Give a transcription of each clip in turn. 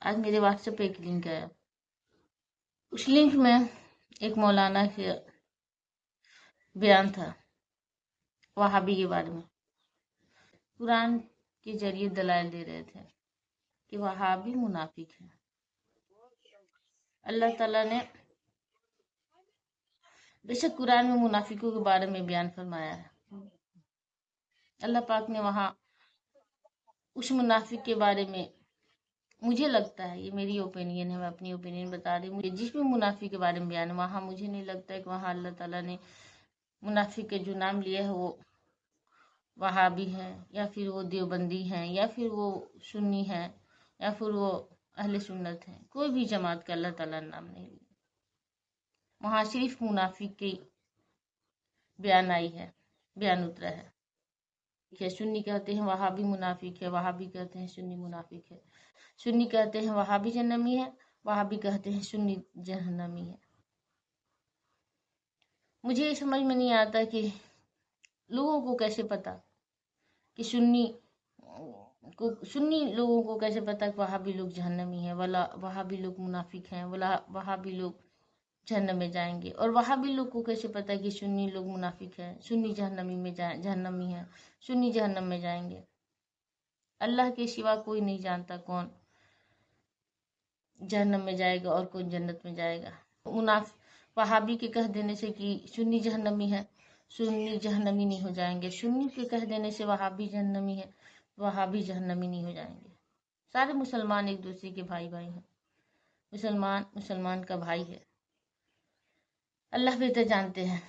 آج میرے what's app پہ ایک لنک آیا، اس لنک میں ایک مولانا کے بیان تھا وہابی کے بارے میں۔ قرآن کے ذریعے دلائل دے رہے تھے کہ وہابی منافق ہے۔ اللہ تعالیٰ نے بے شک قرآن میں منافقوں کے بارے میں بیان فرمایا ہے۔ اللہ پاک نے وہاں اس منافق کے بارے میں، مجھے لگتا ہے، یہ میری اوپینین ہے، میں اپنی اوپینین بتا رہی ہوں، جس میں منافق کے بارے میں بیان ہے وہاں مجھے نہیں لگتا ہے کہ وہاں اللہ تعالیٰ نے منافق کے جو نام لیا ہے وہ وہابی ہیں، یا پھر وہ دیوبندی ہیں، یا پھر وہ سنی ہیں، یا پھر وہ اہل سنت ہیں۔ کوئی بھی جماعت کا اللہ تعالیٰ نے نام نہیں لیا، وہاں صرف منافق کی بیان آئی ہے، بیان اترا ہے۔ سنی کہتے ہیں وہابی منافق ہے، وہابی کہتے ہیں سنی منافق ہے، سنی کہتے ہیں وہابی جہنمی ہے، وہابی کہتے ہیں سنی جہنمی ہے۔ مجھے یہ سمجھ میں نہیں آتا کہ لوگوں کو کیسے پتا کہ سنی لوگوں کو کیسے پتا کہ وہابی لوگ جہنمی ہیں، وہابی لوگ منافق ہیں، وہابی لوگ جہنم میں جائیں گے، اور وہابی لوگ کو کیسے پتا کہ سنی لوگ منافق ہیں، سنی جہنمی ہیں، سنی جہنم میں جائیں گے۔ اللہ کے سوا کوئی نہیں جانتا کون جہنم میں جائے گا اور کون جنت میں جائے گا۔ وہابی کے کہہ دینے سے کہ سنی جہنمی ہے، سنی جہنمی نہیں ہو جائیں گے، سنی کے کہہ دینے سے وہابی جہنمی ہے، وہابی جہنمی نہیں ہو جائیں گے۔ سارے مسلمان ایک دوسرے کے بھائی ہیں، مسلمان کا بھائی ہے۔ اللہ بہتر جانتے ہیں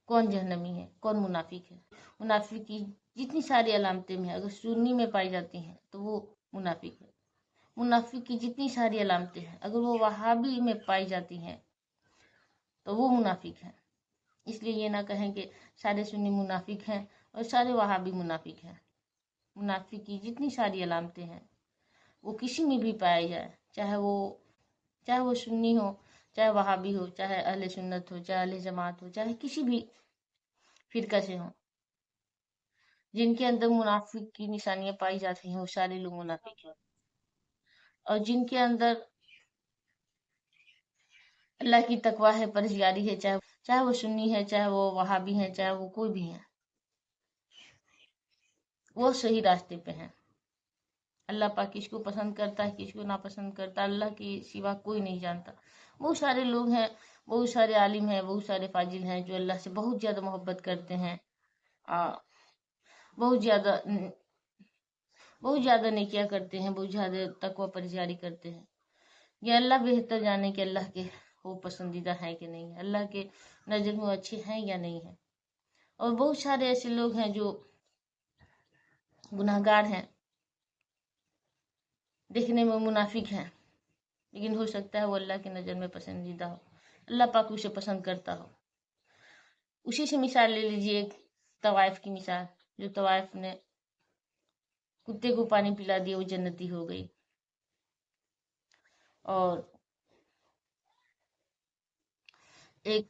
کون جہنمی ہے، کون منافق ہے۔ منافق کی جتنی ساری علامتیں ہیں اگر سنی میں پائی جاتی ہیں تو وہ منافق ہے۔ منافق کی جتنی ساری علامتیں ہیں اگر وہ وہابی میں پائی جاتی ہیں تو وہ منافق ہے۔ اس لیے یہ نہ کہیں کہ سارے سنی منافق ہیں اور سارے وہابی منافق ہیں۔ منافق کی جتنی ساری علامتیں ہیں وہ کسی میں بھی پائی جائے، چاہے وہ سنی ہو، چاہے وہابی ہو، چاہے اہل سنت ہو، چاہے اہل جماعت ہو، چاہے کسی بھی فرقہ سے ہوں، جن کے اندر منافق کی نشانیاں پائی جاتی ہیں وہ سارے لوگ منافق ہیں۔ اور جن کے اندر اللہ کی تقویٰ ہے، پرہیزگاری ہے، چاہے وہ سنی ہے، چاہے وہ وہابی ہیں، چاہے وہ کوئی بھی ہیں، وہ صحیح راستے پہ ہیں۔ اللہ پاک کس کو پسند کرتا ہے، کس کو ناپسند کرتا ہے، اللہ کے سوا کوئی نہیں جانتا۔ بہت سارے لوگ ہیں، بہت سارے عالم ہیں، بہت سارے فاضل ہیں جو اللہ سے بہت زیادہ محبت کرتے ہیں، بہت زیادہ نیکیاں کرتے ہیں، بہت زیادہ تقویٰ پرہیزگاری کرتے ہیں۔ یہ اللہ بہتر جانے کہ اللہ کے وہ پسندیدہ ہیں کہ نہیں ہے، اللہ کے نظر میں وہ اچھے ہیں یا نہیں ہیں۔ اور بہت سارے ایسے لوگ ہیں جو گناہگار ہیں، دیکھنے میں منافق ہیں، لیکن ہو سکتا ہے وہ اللہ کی نظر میں پسندیدہ ہو، اللہ پاک اسے پسند کرتا ہو۔ اسی سے مثال لے لیجیے ایک طوائف کی مثال، جو طوائف نے کتے کو پانی پلا دیا وہ جنتی ہو گئی۔ اور ایک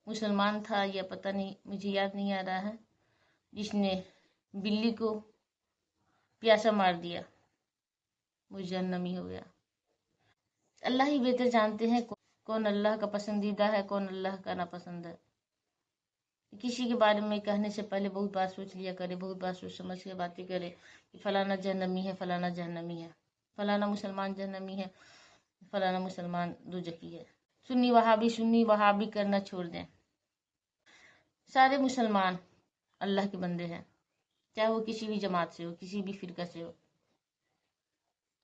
مسلمان تھا، یا پتہ نہیں مجھے یاد نہیں آ رہا ہے، جس نے بلی کو پیاسا مار دیا، وہ جہنمی ہو گیا۔ اللہ ہی بہتر جانتے ہیں کون اللہ کا پسندیدہ ہے، کون اللہ کا ناپسند ہے۔ کسی کے بارے میں کہنے سے پہلے بہت بات سوچ لیا کرے، بہت بات سوچ سمجھ کے باتیں کرے کہ فلانا جہنمی ہے، فلانا جہنمی ہے، فلانا مسلمان جہنمی ہے، فلانا مسلمان دوزخی ہے۔ سنی وہابی کرنا چھوڑ دیں۔ سارے مسلمان اللہ کے بندے ہیں، چاہے وہ کسی بھی جماعت سے ہو، کسی بھی فرقہ سے ہو۔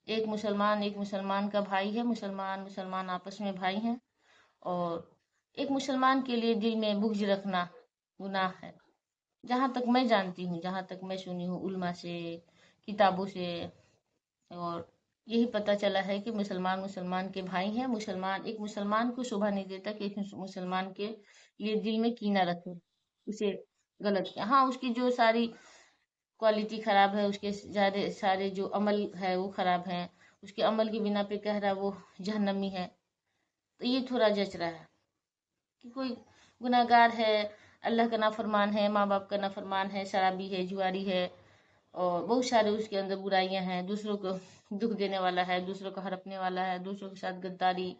ایک مسلمان کا بھائی ہے، مسلمان آپس میں بھائی ہیں، اور ایک مسلمان کے لیے دل میں بغض رکھنا گناہ ہے۔ جہاں تک میں جانتی ہوں، جہاں تک میں سنی ہوں علماء سے، کتابوں سے، اور یہی پتہ چلا ہے کہ مسلمان کے بھائی ہیں۔ ایک مسلمان کو شوبھا نہیں دیتا کہ ایک مسلمان کے لیے دل میں کینہ رکھے، اسے غلط کیا۔ ہاں، اس کی جو ساری کوالٹی خراب ہے، اس کے سارے جو عمل ہے وہ خراب ہیں، اس کے عمل کی بنا پہ کہہ رہا وہ جہنمی ہے، تو یہ تھوڑا جچ رہا ہے کہ کوئی گناہگار ہے، اللہ کا نافرمان ہے، ماں باپ کا نافرمان ہے، شرابی ہے، جواری ہے، اور بہت سارے اس کے اندر برائیاں ہیں، دوسروں کو दुख देने वाला है, दूसरों को हड़पने वाला है, दूसरों के साथ गद्दारी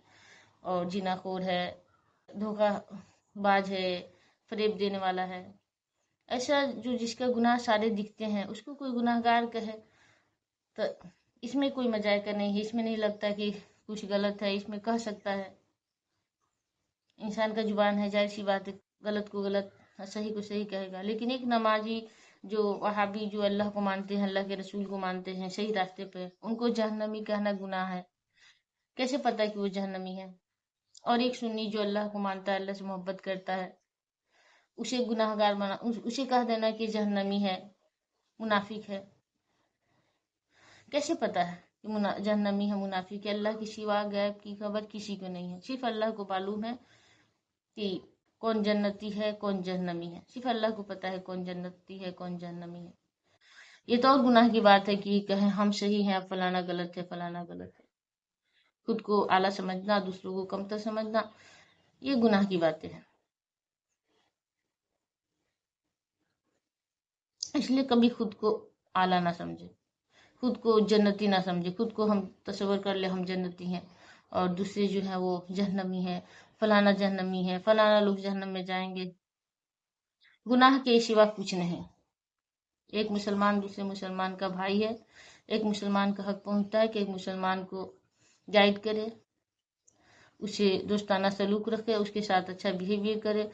और जिनाखोर है, धोखाबाज है, फरेब देने वाला है। ऐसा जो जिसका गुनाह सारे दिखते हैं उसको कोई गुनाहगार कहे तो इसमें कोई मजाक नहीं है, इसमें नहीं लगता कि कुछ गलत है, इसमें कह सकता है। इंसान का जुबान है, जाहिर सी बात है, गलत को गलत, सही को सही कहेगा। लेकिन एक नमाजी जो वहाबी, जो अल्लाह को मानते हैं, अल्लाह के रसूल को मानते हैं, सही रास्ते पे, उनको जहन्नमी कहना गुनाह है। कैसे पता कि वो जहन्नमी है? और एक सुन्नी जो अल्लाह को मानता है, अल्लाह से मोहब्बत करता है, उसे गुनाहगार बना, उसे कह देना कि जहन्नमी है, मुनाफिक है। कैसे पता है कि जहन्नमी है, मुनाफिक है? अल्लाह के सिवा गैब की खबर किसी को नहीं है, सिर्फ अल्लाह को मालूम है कि कौन जन्नती है, कौन जहन्नमी है। सिर्फ अल्लाह को पता है कौन जन्नती है, कौन जहन्नमी है। ये तो और गुनाह की बात है कि कहें हम सही हैं, फलाना गलत है, फलाना गलत है। खुद को आला समझना, दूसरों को कमतर समझना, ये गुनाह की बातें हैं। इसलिए कभी खुद को आला ना समझे, खुद को जन्नती ना समझे, खुद को हम तस्वर कर ले हम जन्नती हैं और दूसरे जो है वो जहन्नमी है, फलाना जहन्नमी है, फलाना लोग जहन्नम में जाएंगे। गुनाह के सिवा कुछ नहीं। एक मुसलमान दूसरे मुसलमान का भाई है, एक मुसलमान का हक पहुंचता है कि एक मुसलमान को गाइड करे, उसे दोस्ताना सलूक रखे, उसके साथ अच्छा बिहेवियर करे।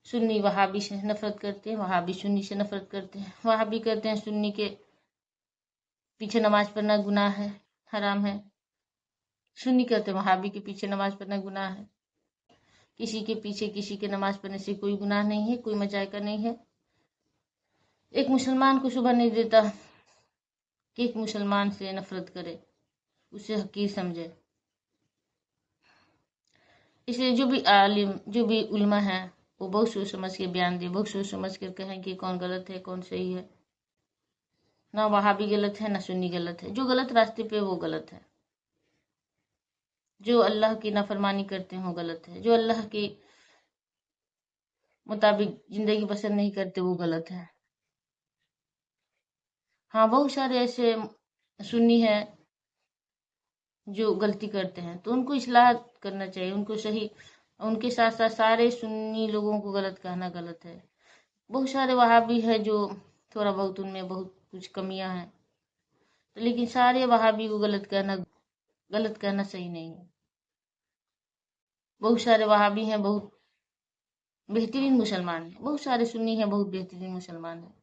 सुन्नी वहाबी से नफरत करते हैं, वहाबी सुन्नी से नफरत करते हैं। वहाबी कहते हैं सुन्नी के पीछे नमाज पढ़ना गुनाह है, हराम है। सुन्नी कहते हैं वहाबी के पीछे नमाज पढ़ना गुनाह है। किसी के पीछे किसी के नमाज पढ़ने से कोई गुनाह नहीं है, कोई मजायका नहीं है। एक मुसलमान को शुबा नहीं देता कि एक मुसलमान से नफरत करे, उसे हकीर समझे। इसलिए जो भी आलिम, जो भी उल्मा है, वो बहुत सोच समझ के बयान दे, बहुत सोच समझ कर कहें कि कौन गलत है, कौन सही है। ना वहाबी गलत है, ना सुन्नी गलत है। जो गलत रास्ते पे वो गलत है, जो अल्लाह की नाफरमानी करते हैं वो गलत है, जो अल्लाह के मुताबिक जिंदगी बसर नहीं करते वो गलत है। हाँ, बहुत सारे ऐसे सुन्नी है जो गलती करते हैं तो उनको इस्लाह करना चाहिए, उनको सही। उनके साथ साथ सारे सुन्नी लोगों को गलत कहना गलत है। बहुत सारे वहाबी है जो थोड़ा बहुत उनमें बहुत कुछ कमियां हैं, तो लेकिन सारे वहाबी को गलत कहना सही नहीं है। बहुत सारे वहाबी हैं, बहुत बेहतरीन मुसलमान हैं, बहुत सारे सुन्नी हैं, बहुत बेहतरीन मुसलमान हैं।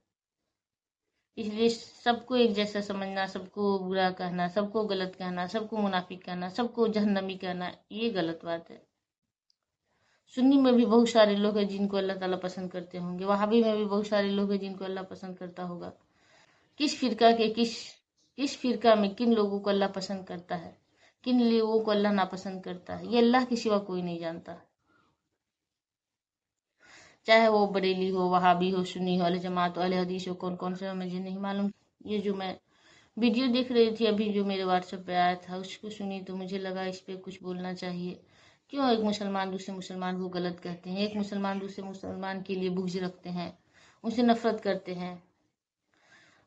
इसलिए सबको एक जैसा समझना, सबको बुरा कहना, सबको गलत कहना, सबको मुनाफिक कहना, सबको जहन्नमी कहना, ये गलत बात है। सुन्नी में भी बहुत सारे लोग हैं जिनको अल्लाह ताला पसंद करते होंगे, वहाबी में भी बहुत सारे लोग हैं जिनको अल्लाह पसंद करता होगा। किस फिरका में किन लोगों को अल्लाह पसंद करता है, किन लोगों को अल्लाह नापसंद करता है, ये अल्लाह के सिवा कोई नहीं जानता। चाहे वो बरेली हो, वहाबी हो, सुन्नी हो, अहले जमात हो, अहले हदीस हो, कौन कौन से, मुझे नहीं मालूम। ये जो मैं वीडियो देख रही थी अभी, जो मेरे व्हाट्सएप पे आया था, उसको सुनी तो मुझे लगा इस पे कुछ बोलना चाहिए। क्यों एक मुसलमान दूसरे मुसलमान को गलत कहते हैं, एक मुसलमान दूसरे मुसलमान के लिए बुग़्ज़ रखते हैं, उनसे नफरत करते हैं,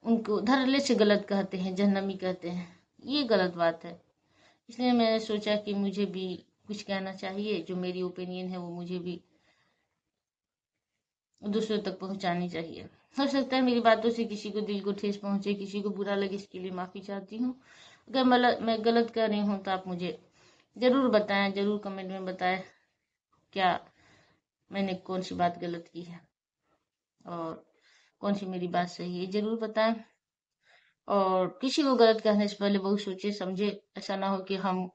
उनको धड़ल्ले से गलत कहते हैं, जहन्नमी कहते हैं, ये गलत बात है। इसलिए मैंने सोचा कि मुझे भी कुछ कहना चाहिए, जो मेरी ओपिनियन है वो मुझे भी दूसरों तक पहुंचानी चाहिए। हो सकता है मेरी बातों से किसी को दिल को ठेस पहुंचे, किसी को बुरा लगे, इसके लिए माफ़ी चाहती हूँ। अगर मैं गलत कर रही हूँ तो आप मुझे ज़रूर बताएं, ज़रूर कमेंट में बताएं क्या मैंने कौन सी बात गलत की है और कौन सी मेरी बात सही है, ज़रूर बताएं। और किसी को गलत कहने से पहले बहुत सोचे समझे, ऐसा ना हो कि हम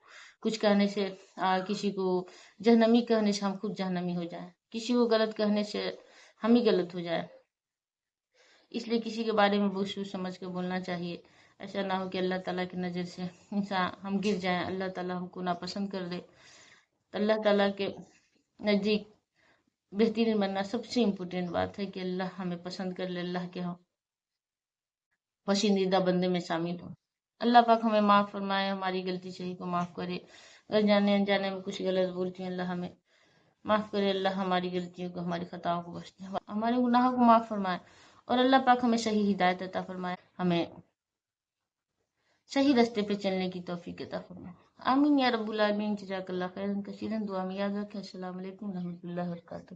कुछ कहने से किसी को जहन्नमी कहने से हम खुद जहन्नमी हो जाएं, किसी को गलत कहने से हम ही गलत हो जाए। इसलिए किसी के बारे में बहुत सोच समझ के बोलना चाहिए। ऐसा ना हो कि अल्लाह ताला की नज़र से इंसान हम गिर जाएं, अल्लाह ताला हमको नापसंद कर दे। तो अल्लाह ताला के नज़दीक बेहतरीन बनना सबसे इम्पोर्टेंट बात है कि अल्लाह हमें पसंद कर ले, अल्लाह के हम पसंदीदा बंदे में शामिल हो। अल्लाह पाक हमें माफ़ फरमाए, हमारी गलती सही को माफ़ करे। अगर जाने अनजाने में कुछ गलत बोलती हैं, अल्लाह हमें माफ़ करे, अल्लाह हमारी गलतियों को, हमारी खताओं को बख्श दे, हमारे गुनाहों को माफ़ फरमाए और अल्लाह पाक हमें सही हिदायत अता फरमाए, हमें صحیح راستے پہ چلنے کی توفیق عطا فرمائے. آمین یا رب العالمین. جزاک اللہ خیرا کثیرا. دعا میں یاد رکھیں. السلام علیکم و رحمۃ اللہ وبرکاتہ.